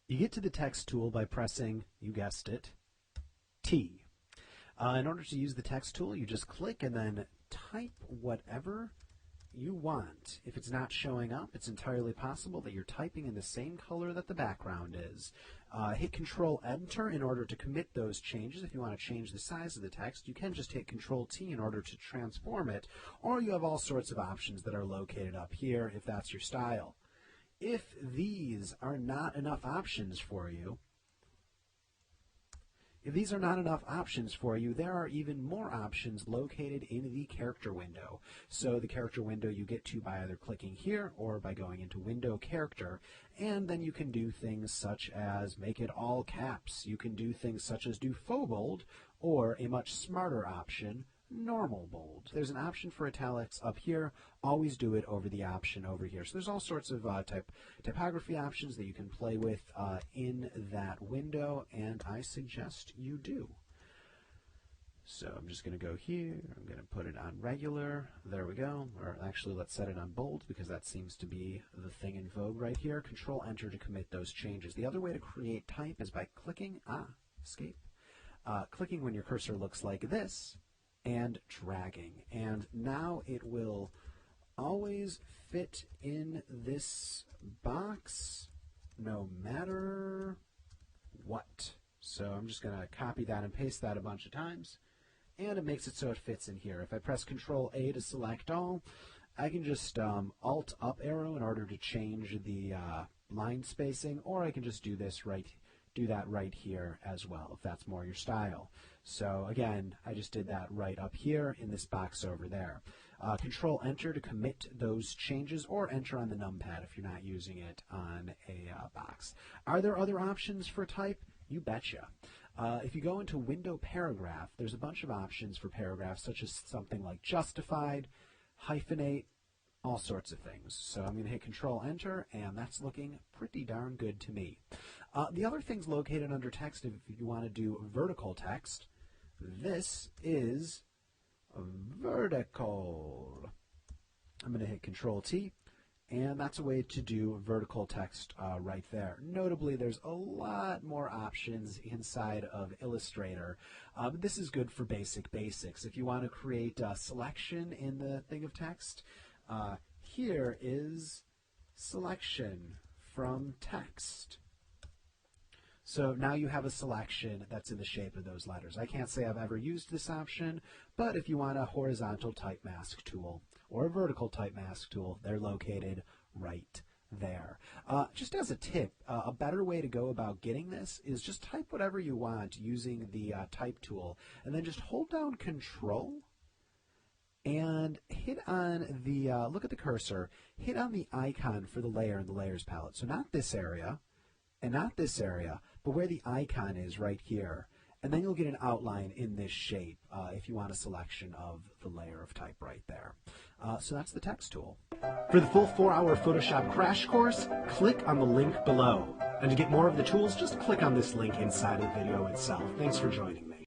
You get to the text tool by pressing, you guessed it, T. In order to use the text tool, you just click and then type whatever you want. If it's not showing up, it's entirely possible that you're typing in the same color that the background is. Hit Control Enter in order to commit those changes. If you want to change the size of the text, you can just hit Control T in order to transform it, or you have all sorts of options that are located up here if that's your style. If these are not enough options for you, there are even more options located in the character window. So the character window you get to by either clicking here or by going into Window Character, and then you can do things such as make it all caps. You can do things such as do faux bold, or a much smarter option, normal bold. There's an option for italics up here. Always do it over the option over here. So there's all sorts of typography options that you can play with in that window, and I suggest you do. So I'm just going to go here. I'm going to put it on regular. There we go. Or actually, let's set it on bold because that seems to be the thing in vogue right here. Control Enter to commit those changes. The other way to create type is by clicking, escape, clicking when your cursor looks like this, and dragging. And now it will always fit in this box no matter what. So I'm just going to copy that and paste that a bunch of times, and it makes it so it fits in here. If I press Control A to select all, I can just Alt up arrow in order to change the line spacing, or I can just do that right here as well, if that's more your style. So again, I just did that right up here in this box over there. Control Enter to commit those changes, or enter on the numpad if you're not using it on a box. Are there other options for type? You betcha. If you go into Window Paragraph, there's a bunch of options for paragraphs, such as something like justified, hyphenate, all sorts of things. So I'm going to hit Control Enter, and that's looking pretty darn good to me. The other things located under text, if you want to do vertical text, this is vertical. I'm going to hit Control T, and that's a way to do vertical text right there. Notably, there's a lot more options inside of Illustrator. But this is good for basics. If you want to create a selection in the thing of text, here is selection from text. So now you have a selection that's in the shape of those letters. I can't say I've ever used this option, but if you want a horizontal type mask tool or a vertical type mask tool, they're located right there. Just as a tip, a better way to go about getting this is just type whatever you want using the type tool, and then just hold down Control and hit on the, look at the cursor, hit on the icon for the layer in the layers palette. So not this area, and not this area, but where the icon is right here. And then you'll get an outline in this shape if you want a selection of the layer of type right there. So that's the text tool. For the full 4-hour Photoshop crash course, click on the link below. And to get more of the tools, just click on this link inside the video itself. Thanks for joining me.